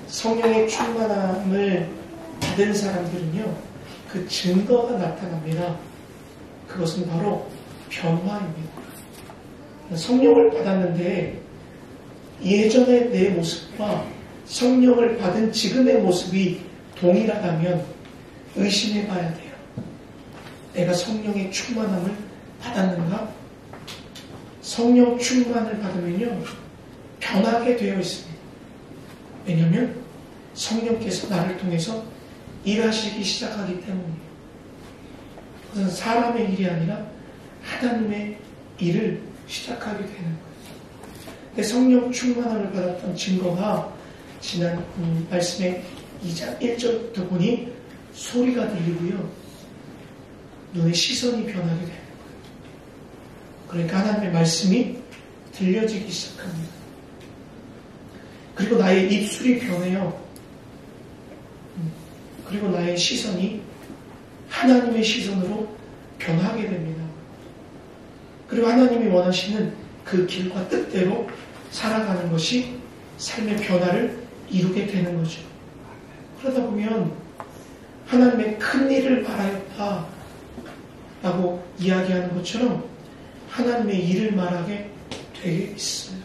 성령의 충만함을 받은 사람들은요, 그 증거가 나타납니다. 그것은 바로 변화입니다. 성령을 받았는데 예전의 내 모습과 성령을 받은 지금의 모습이 동일하다면 의심해 봐야 돼요. 내가 성령의 충만함을 받았는가? 성령 충만을 받으면요, 변하게 되어 있습니다. 왜냐하면 성령께서 나를 통해서 일하시기 시작하기 때문이에요. 그것은 사람의 일이 아니라 하나님의 일을 시작하게 되는 거예요. 근데 성령 충만함을 받았던 증거가 지난 말씀의 2장 1절부터 보니 소리가 들리고요, 눈의 시선이 변하게 되는 거예요. 그러니까 하나님의 말씀이 들려지기 시작합니다. 그리고 나의 입술이 변해요. 그리고 나의 시선이 하나님의 시선으로 변하게 됩니다. 그리고 하나님이 원하시는 그 길과 뜻대로 살아가는 것이 삶의 변화를 이루게 되는 거죠. 그러다 보면 하나님의 큰 일을 바라였다 라고 이야기하는 것처럼 하나님의 일을 말하게 되어 있어요.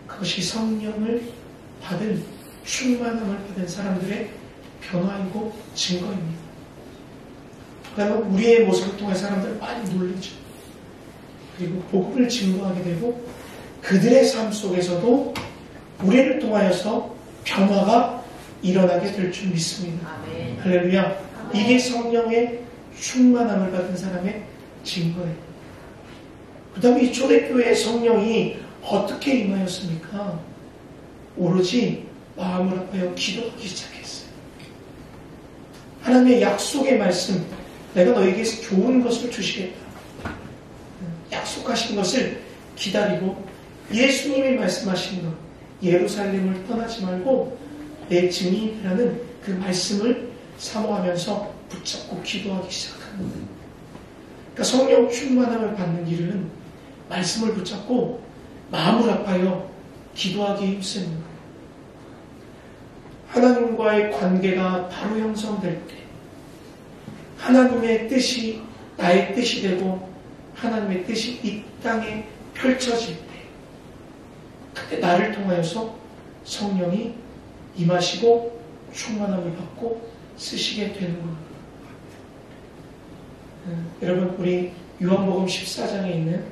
그것이 성령을 받은, 충만함을 받은 사람들의 변화이고 증거입니다. 그러면 우리의 모습을 통해 사람들 많이 놀리죠. 그리고 복음을 증거하게 되고 그들의 삶 속에서도 우리를 통하여서 변화가 일어나게 될 줄 믿습니다. 아멘. 할렐루야. 아멘. 이게 성령의 충만함을 받은 사람의 증거예요. 그 다음에 이 초대교회의 성령이 어떻게 임하였습니까? 오로지 마음을 아파요 기도하기 시작했어요. 하나님의 약속의 말씀, 내가 너에게 좋은 것을 주시겠다, 약속하신 것을 기다리고 예수님이 말씀하신 것, 예루살렘을 떠나지 말고 내 증인이라는 그 말씀을 사모하면서 붙잡고 기도하기 시작합니다. 그러니까 성령 충만함을 받는 길은 말씀을 붙잡고 마음을 아파요 기도하기 힘씁니다. 하나님과의 관계가 바로 형성될 때, 하나님의 뜻이 나의 뜻이 되고 하나님의 뜻이 이 땅에 펼쳐질 때, 그때 나를 통하여서 성령이 임하시고 충만함을 받고 쓰시게 되는 겁니다. 여러분, 우리 요한복음 14장에 있는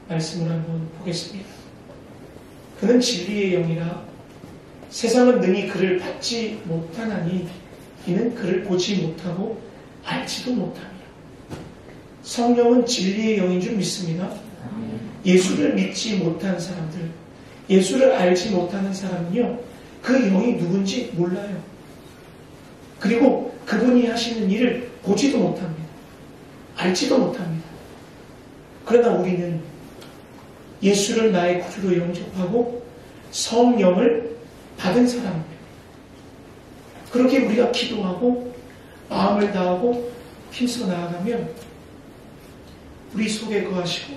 말씀을 한번 보겠습니다. 그는 진리의 영이라 세상은 능히 그를 받지 못하나니 이는 그를 보지 못하고 알지도 못합니다. 성령은 진리의 영인 줄 믿습니다. 예수를 믿지 못한 사람들, 예수를 알지 못하는 사람은요, 그 영이 누군지 몰라요. 그리고 그분이 하시는 일을 보지도 못합니다. 알지도 못합니다. 그러나 우리는 예수를 나의 구주로 영접하고 성령을 받은 사람입니다. 그렇게 우리가 기도하고 마음을 다하고 힘써 나아가면 우리 속에 거하시고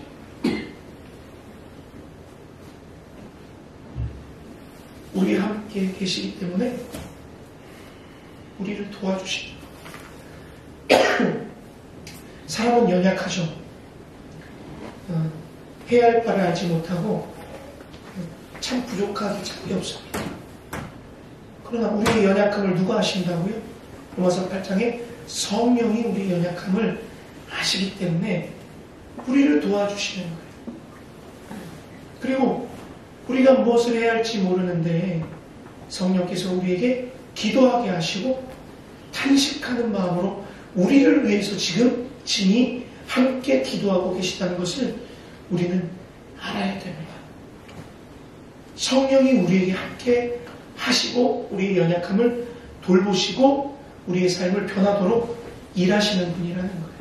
우리와 함께 계시기 때문에 우리를 도와주십니다. 사람은 연약하죠. 해야 할 바를 알지 못하고 참 부족하기 짝이 없습니다. 그러나 우리의 연약함을 누가 아신다고요? 로마서 8장에 성령이 우리의 연약함을 아시기 때문에 우리를 도와주시는 거예요. 그리고 우리가 무엇을 해야 할지 모르는데 성령께서 우리에게 기도하게 하시고 탄식하는 마음으로 우리를 위해서 지금 진히 함께 기도하고 계시다는 것을 우리는 알아야 됩니다. 성령이 우리에게 함께 하시고 우리의 연약함을 돌보시고 우리의 삶을 변하도록 일하시는 분이라는 거예요.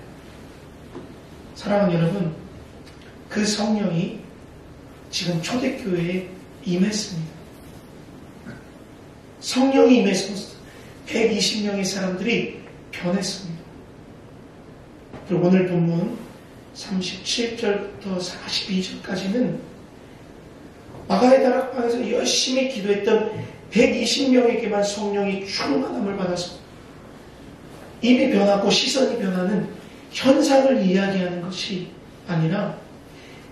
사랑하는 여러분, 그 성령이 지금 초대교회에 임했습니다. 성령이 임해서 120명의 사람들이 변했습니다. 그리고 오늘 본문 37절부터 42절까지는 마가의 다락방에서 열심히 기도했던 120명에게만 성령이 충만함을 받아서 입이 변하고 시선이 변하는 현상을 이야기하는 것이 아니라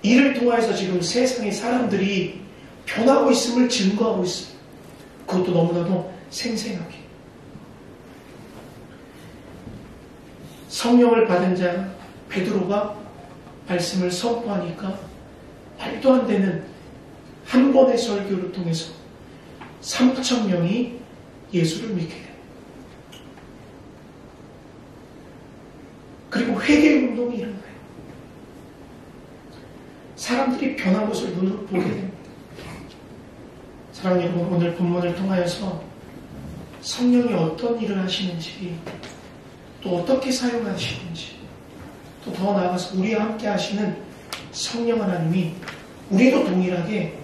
이를 통하여서 지금 세상의 사람들이 변하고 있음을 증거하고 있습니다. 그것도 너무나도 생생하게. 성령을 받은 자 베드로가 말씀을 선포하니까 말도 안 되는 한 번의 설교를 통해서 3,000명이 예수를 믿게 됩니다. 그리고 회개운동이 일어나요. 사람들이 변한 것을 눈으로 보게 됩니다. 사랑하는 여러분, 오늘 본문을 통하여서 성령이 어떤 일을 하시는지, 또 어떻게 사용하시는지, 또 더 나아가서 우리와 함께 하시는 성령 하나님이 우리도 동일하게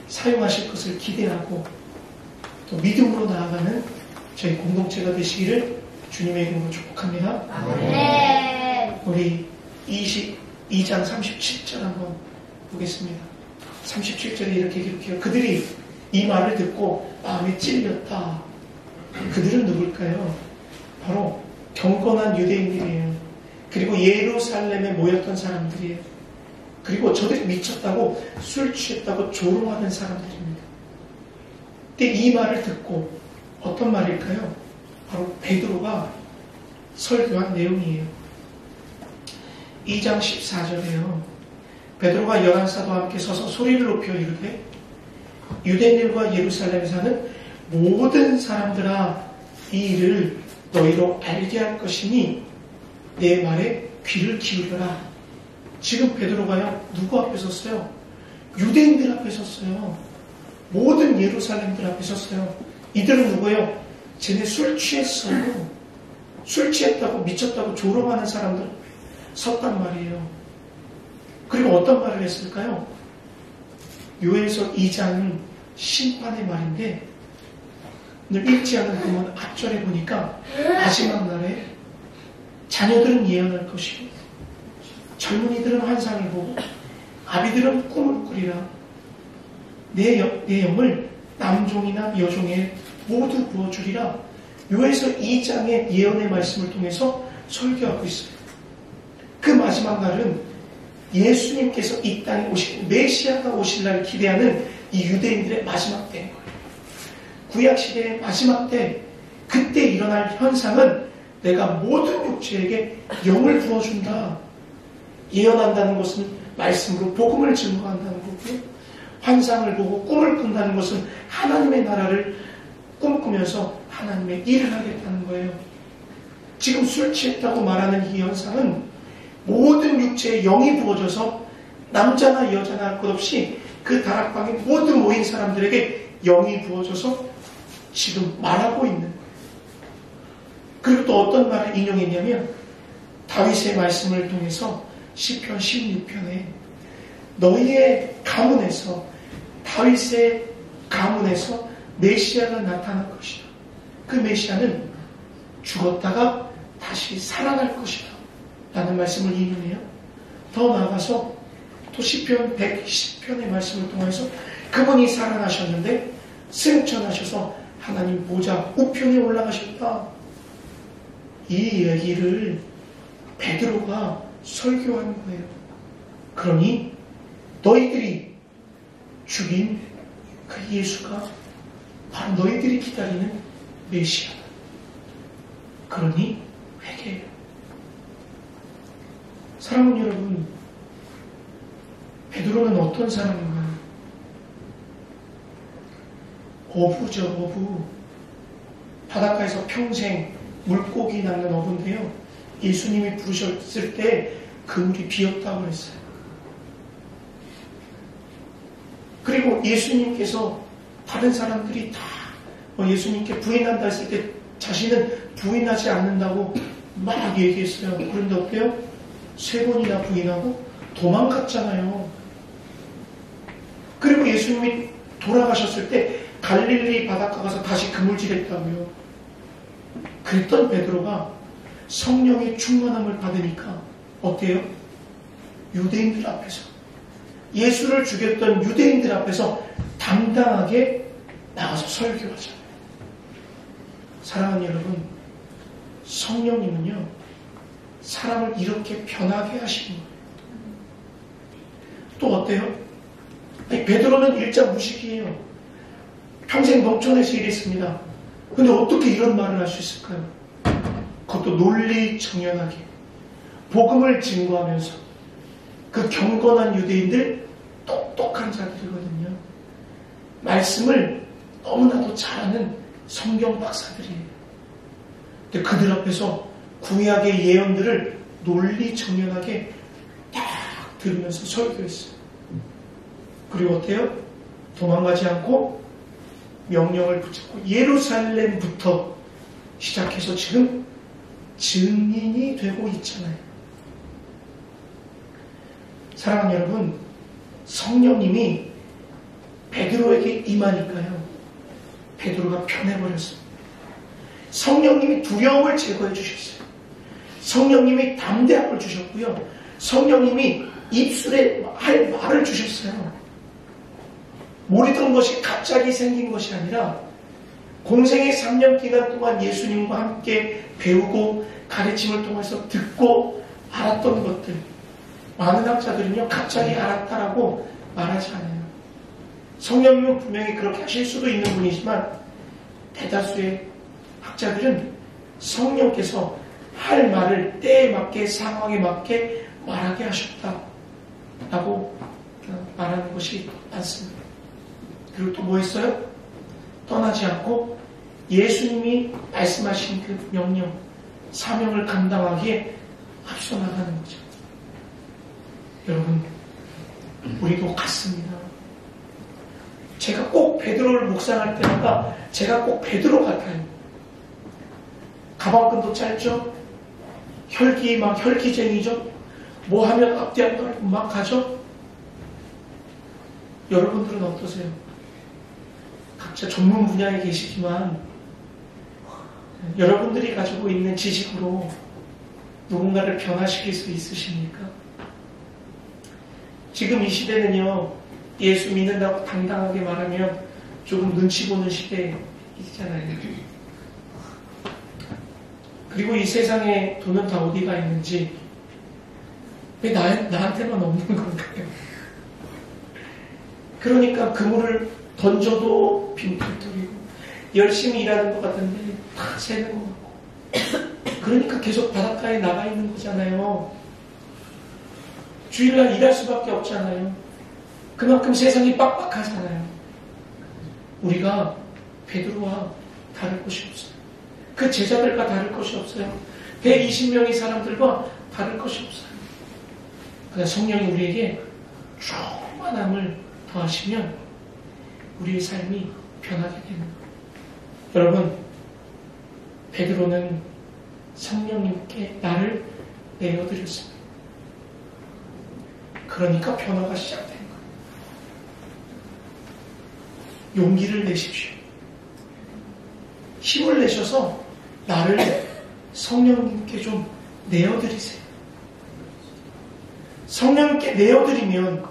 사용하실 것을 기대하고 또 믿음으로 나아가는 저희 공동체가 되시기를 주님의 이름으로 축복합니다. 아멘. 우리 22장 37절 한번 보겠습니다. 37절에 이렇게 기록해요. 그들이 이 말을 듣고 마음에 찔렸다. 그들은 누굴까요? 바로 경건한 유대인들이에요. 그리고 예루살렘에 모였던 사람들이에요. 그리고 저들이 미쳤다고 술 취했다고 조롱하는 사람들입니다. 근데 이 말을 듣고 어떤 말일까요? 바로 베드로가 설교한 내용이에요. 2장 14절에요. 베드로가 11사도와 함께 서서 소리를 높여 이르되 유대인들과 예루살렘에 사는 모든 사람들아 이 일을 너희로 알게 할 것이니 내 말에 귀를 기울여라. 지금 베드로가요 누구 앞에 섰어요? 유대인들 앞에 섰어요. 모든 예루살렘들 앞에 섰어요. 이들은 누구예요? 쟤네 술 취했어요. 술 취했다고 미쳤다고 조롱하는 사람들 섰단 말이에요. 그리고 어떤 말을 했을까요? 요엘서 2장은 심판의 말인데 오늘 읽지 않은 부분 앞절에 보니까 마지막 날에 자녀들은 예언할 것이고 젊은이들은 환상을 보고 아비들은 꿈을 꾸리라. 내 영을 남종이나 여종에 모두 부어주리라. 요엘서 2장의 예언의 말씀을 통해서 설교하고 있어요. 그 마지막 날은 예수님께서 이 땅에 오신 메시아가 오실 날 기대하는 이 유대인들의 마지막 때인 거예요. 구약시대의 마지막 때, 그때 일어날 현상은 내가 모든 육체에게 영을 부어준다. 예언한다는 것은 말씀으로 복음을 증거한다는 거고요. 환상을 보고 꿈을 꾼다는 것은 하나님의 나라를 꿈꾸면서 하나님의 일을 하겠다는 거예요. 지금 술 취했다고 말하는 이 현상은 모든 육체에 영이 부어져서 남자나 여자나 할 것 없이 그 다락방에 모든 모인 사람들에게 영이 부어져서 지금 말하고 있는 거예요. 그리고 또 어떤 말을 인용했냐면 다윗의 말씀을 통해서 시편 16편에 너희의 가문에서 다윗의 가문에서 메시아가 나타날 것이다. 그 메시아는 죽었다가 다시 살아날 것이다. 라는 말씀을 인용해요. 더 나아가서 또 시편 110편의 말씀을 통해서 그분이 살아나셨는데 승천하셔서 하나님 보좌 우편에 올라가셨다. 이 얘기를 베드로가 설교하는 거예요. 그러니 너희들이 죽인 그 예수가 바로 너희들이 기다리는 메시아다. 그러니 회개해요. 사랑하는 여러분, 베드로는 어떤 사람인가요? 어부죠, 어부. 바닷가에서 평생 물고기 낚는 어부인데요. 예수님이 부르셨을 때 그물이 비었다고 그랬어요. 그리고 예수님께서 다른 사람들이 다 예수님께 부인한다 했을 때 자신은 부인하지 않는다고 막 얘기했어요. 그런데 어때요? 3번이나 부인하고 도망갔잖아요. 그리고 예수님이 돌아가셨을 때 갈릴리 바닷가 가서 다시 그물질했다고요. 그랬던 베드로가 성령의 충만함을 받으니까 어때요? 유대인들 앞에서 예수를 죽였던 유대인들 앞에서 당당하게 나가서 설교하잖아요. 사랑하는 여러분, 성령님은요, 사람을 이렇게 변하게 하시는 거예요. 또 어때요? 아니, 베드로는 일자 무식이에요. 평생 농촌에서 일했습니다. 근데 어떻게 이런 말을 할 수 있을까요? 그것도 논리정연하게 복음을 증거하면서 그 경건한 유대인들, 똑똑한 자들이거든요. 말씀을 너무나도 잘하는 성경 박사들이에요. 근데 그들 앞에서 구약의 예언들을 논리정연하게 딱 들으면서 설교했어요. 그리고 어때요? 도망가지 않고 명령을 붙잡고 예루살렘부터 시작해서 지금 증인이 되고 있잖아요. 사랑하는 여러분, 성령님이 베드로에게 임하니까요, 베드로가 변해버렸습니다. 성령님이 두려움을 제거해 주셨어요. 성령님이 담대함을 주셨고요, 성령님이 입술에 할 말을 주셨어요. 모르던 것이 갑자기 생긴 것이 아니라 공생의 3년 기간 동안 예수님과 함께 배우고 가르침을 통해서 듣고 알았던 것들, 많은 학자들은요 갑자기 알았다라고 말하지 않아요. 성령님은 분명히 그렇게 하실 수도 있는 분이지만 대다수의 학자들은 성령께서 할 말을 때에 맞게 상황에 맞게 말하게 하셨다라고 말하는 것이 많습니다. 그리고 또 뭐 했어요? 떠나지 않고 예수님이 말씀하신 그 명령, 사명을 감당하기에 앞서 나가는 거죠. 여러분, 우리도 같습니다. 제가 꼭 베드로를 묵상할 때마다 제가 꼭 베드로 같아요. 가방끈도 짧죠? 혈기쟁이죠? 뭐 하면 앞뒤 안 가고 막 가죠? 여러분들은 어떠세요? 각자 전문 분야에 계시지만 여러분들이 가지고 있는 지식으로 누군가를 변화시킬 수 있으십니까? 지금 이 시대는요, 예수 믿는다고 당당하게 말하면 조금 눈치 보는 시대이잖아요. 그리고 이 세상에 돈은 다 어디가 있는지 왜 나한테만 없는 건가요? 그러니까 그물을 던져도 빈털터리고 열심히 일하는 것 같은데 다 새는 것 같고, 그러니까 계속 바닷가에 나가 있는 거잖아요. 주일날 일할 수밖에 없잖아요. 그만큼 세상이 빡빡하잖아요. 우리가 베드로와 다를 것이 없어요. 그 제자들과 다를 것이 없어요. 120명의 사람들과 다를 것이 없어요. 그러나 성령이 우리에게 충만함을 더하시면 우리의 삶이 변하게 되는 거예요. 여러분, 베드로는 성령님께 나를 내어드렸습니다. 그러니까 변화가 시작된 거예요. 용기를 내십시오. 힘을 내셔서 나를 성령님께 좀 내어드리세요. 성령님께 내어드리면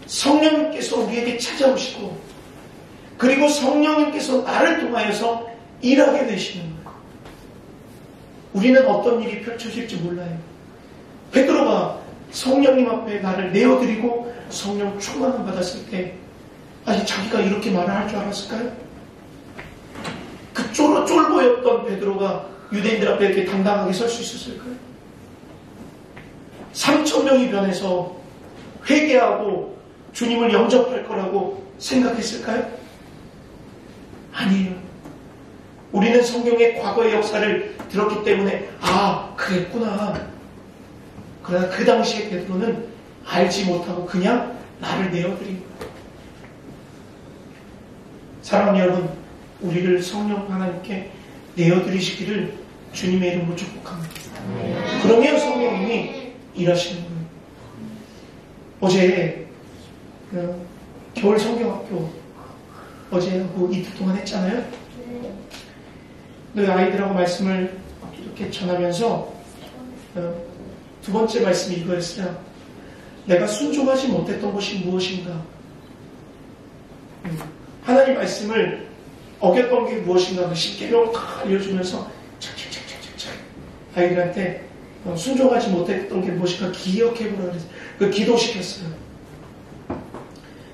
성령님께서 우리에게 찾아오시고, 그리고 성령님께서 나를 통하여서 일하게 되시는 거예요. 우리는 어떤 일이 펼쳐질지 몰라요. 베드로가 성령님 앞에 나를 내어드리고 성령 충만함 받았을 때, 아니 자기가 이렇게 말을 할 줄 알았을까요? 그 쫄보였던 베드로가 유대인들 앞에 이렇게 당당하게 설 수 있었을까요? 3,000명이 변해서 회개하고 주님을 영접할 거라고 생각했을까요? 아니에요. 우리는 성경의 과거의 역사를 들었기 때문에 그랬구나. 그러나 그 당시에 베드로는 알지 못하고 그냥 나를 내어드린 거예요. 사랑하는 여러분, 우리를 성령 하나님께 내어드리시기를 주님의 이름으로 축복합니다. 그러면 성령님이 일하시는 거예요. 어제 겨울 성경학교 어제하고 이틀 동안 했잖아요. 그 아이들하고 말씀을 이렇게 전하면서 두 번째 말씀이 이거였어요. 내가 순종하지 못했던 것이 무엇인가? 하나님 하나님 말씀을 어겼던 게 무엇인가 십계명 다 알려주면서 착착착착착 아이들한테 순종하지 못했던 게 무엇인가 기억해보라 그래서 그 기도시켰어요.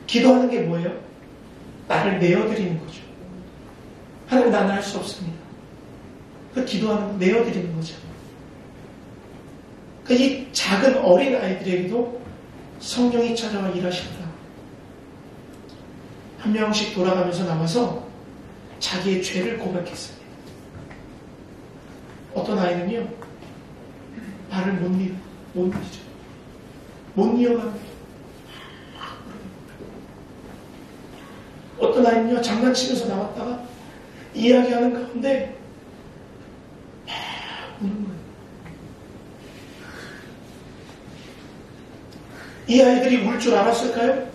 기도하는 게 뭐예요? 나를 내어드리는 거죠. 하나님 나는 할 수 없습니다. 그 기도하는 거 내어드리는 거죠. 그러니까 이 작은 어린 아이들에게도 성령이 찾아와 일하시더라. 한 명씩 돌아가면서 나와서 자기의 죄를 고백했습니다. 어떤 아이는요, 말을 못 믿죠. 못 이어갑니다. 어떤 아이는요, 장난치면서 나왔다가 이야기하는 가운데 막 우는 거예요. 이 아이들이 울 줄 알았을까요?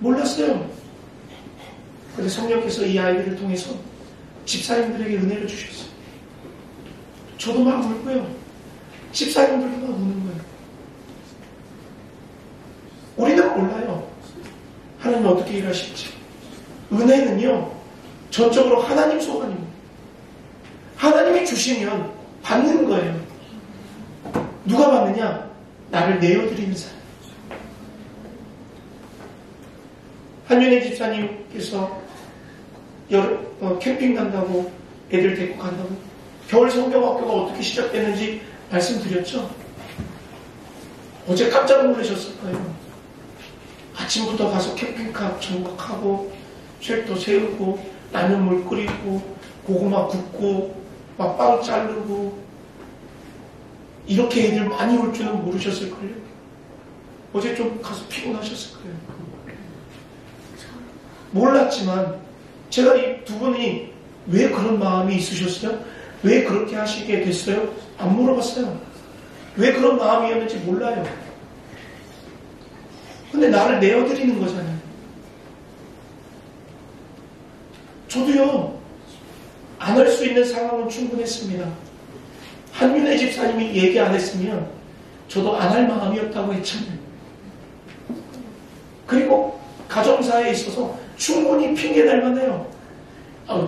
몰랐어요. 그런데 성령께서 이 아이들을 통해서 집사님들에게 은혜를 주셨어요. 저도 막 울고요. 집사님들도 막 우는 거예요. 우리는 몰라요. 하나님 어떻게 일하실지. 은혜는요, 전적으로 하나님 소관입니다. 하나님이 주시면 받는 거예요. 누가 받느냐? 나를 내어드리는 사람. 한윤혜 집사님께서 캠핑 간다고 애들 데리고 간다고 겨울 성경학교가 어떻게 시작됐는지 말씀드렸죠? 어제 깜짝 놀라셨을 거예요. 아침부터 가서 캠핑카 정박하고 쉘터 세우고 라면물 끓이고 고구마 굽고 막 빵 자르고 이렇게 애들 많이 올 줄은 모르셨을걸요? 어제 좀 가서 피곤하셨을 거예요. 몰랐지만 제가 이 두 분이 왜 그런 마음이 있으셨어요? 왜 그렇게 하시게 됐어요? 안 물어봤어요. 왜 그런 마음이었는지 몰라요. 근데 나를 내어드리는 거잖아요. 저도요, 안 할 수 있는 상황은 충분했습니다. 한윤혜 집사님이 얘기 안 했으면 저도 안 할 마음이었다고 했잖아요. 그리고 가정사에 있어서 충분히 핑계댈 만해요.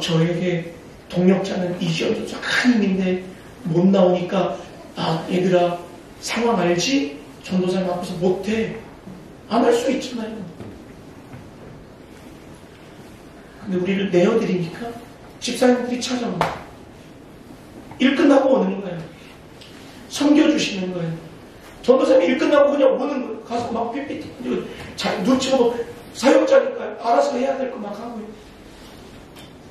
저에게 동력자는 이지연도 작가님인데 못 나오니까 얘들아 상황 알지? 전도사님 앞에서 못해. 안 할 수 있잖아요. 근데 우리를 내어드리니까 집사님들이 찾아옵니다. 일 끝나고 오는 거예요. 섬겨주시는 거예요. 전도사님이 일 끝나고 그냥 오는 거예요. 가서 막 삐삐 눈치 보고 사역자니까 알아서 해야 될 거 막 하고요.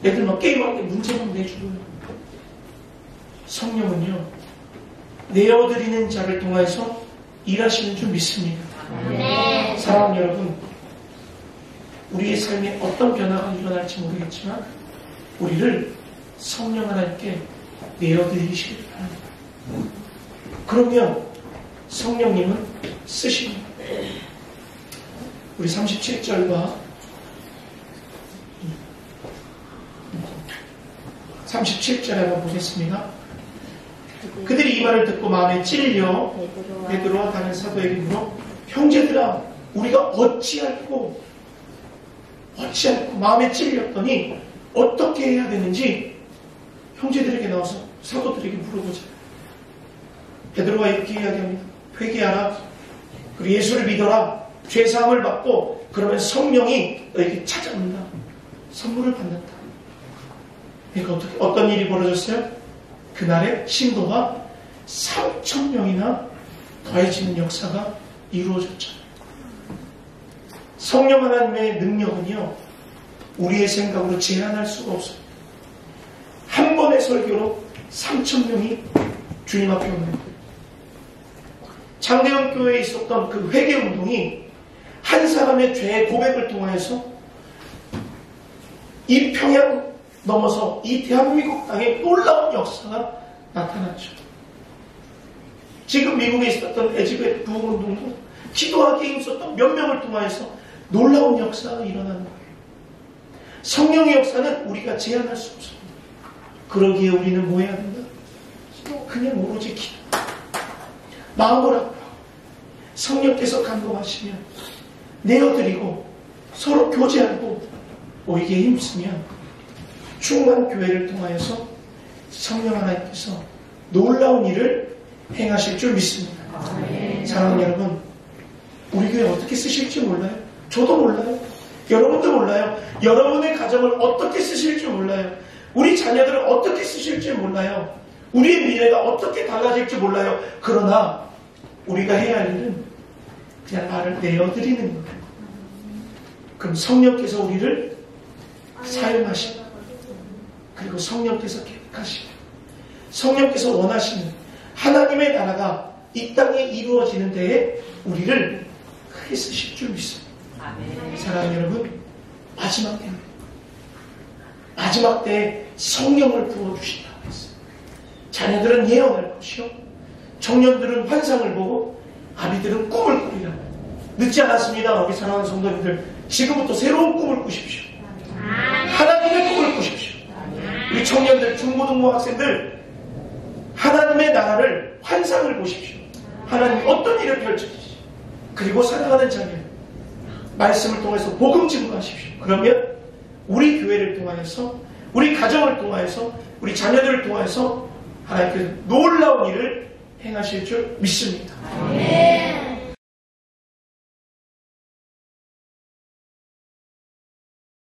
애들 막 게임할 때 문제만 내주고요. 성령은요, 내어드리는 자를 통해서 일하시는 줄 믿습니다. 네. 사랑하는 여러분, 우리의 삶에 어떤 변화가 일어날지 모르겠지만 우리를 성령 하나님께 내어드리시길 바랍니다. 그러면 성령님은 쓰십니다. 우리 37절과 37절 한번 보겠습니다. 그들이 이 말을 듣고 마음에 찔려 베드로와 다른 사도에게 물어 형제들아 우리가 어찌할꼬 마음에 찔렸더니 어떻게 해야 되는지 형제들에게 나와서 사도들에게 물어보자. 베드로가 이렇게 이야기합니다. 회개하라. 그리고 예수를 믿어라. 죄사함을 받고 그러면 성령이 너에게 찾아온다. 선물을 받는다. 그러니까 어떤 일이 벌어졌어요? 그날에 신도가 3,000명이나 더해지는 역사가 이루어졌죠. 성령 하나님의 능력은요, 우리의 생각으로 제한할 수가 없어요. 한 번의 설교로 3,000명이 주님 앞에 오는 거예요. 장대원 교회에 있었던 그 회개운동이 한 사람의 죄의 고백을 통해서 이 평양 넘어서 이 대한민국 땅에 놀라운 역사가 나타났죠. 지금 미국에 있었던 에즈벳 부흥운동도 기도하기에 힘썼던 몇 명을 통해서 놀라운 역사가 일어나는 거예요. 성령의 역사는 우리가 제한할 수 없습니다. 그러기에 우리는 뭐 해야 된다? 그냥 오로지 기도. 마음을 아파 성령께서 감동하시면 내어드리고 서로 교제하고 모이게 힘쓰면 충만 교회를 통하여서 성령 하나님께서 놀라운 일을 행하실 줄 믿습니다. 사랑하는 여러분, 우리 교회 어떻게 쓰실지 몰라요. 저도 몰라요. 여러분도 몰라요. 여러분의 가정을 어떻게 쓰실지 몰라요. 우리 자녀들을 어떻게 쓰실지 몰라요. 우리의 미래가 어떻게 달라질지 몰라요. 그러나 우리가 해야 할 일은 그냥 나를 내어드리는 거예요. 그럼 성령께서 우리를 사용하시고, 그리고 성령께서 계획하시고, 성령께서 원하시는 하나님의 나라가 이 땅에 이루어지는 데에 우리를 크게 쓰실 줄 믿습니다. 사랑하는 여러분, 마지막 때입니다. 마지막 때에 성령을 부어주신다고 했어요. 자녀들은 예언할 것이요, 청년들은 환상을 보고, 아비들은 꿈을 꾸리라. 늦지 않았습니다. 우리 사랑하는 성도님들, 지금부터 새로운 꿈을 꾸십시오. 하나님의 꿈을 꾸십시오. 우리 청년들, 중고등부 학생들, 하나님의 나라를 환상을 보십시오. 하나님 어떤 일을 펼쳐주시오. 그리고 사랑하는 자녀, 말씀을 통해서 복음 증거하십시오. 그러면 우리 교회를 통하여서, 우리 가정을 통하여서, 우리 자녀들을 통하여서 하나님께서 놀라운 일을 행하실 줄 믿습니다.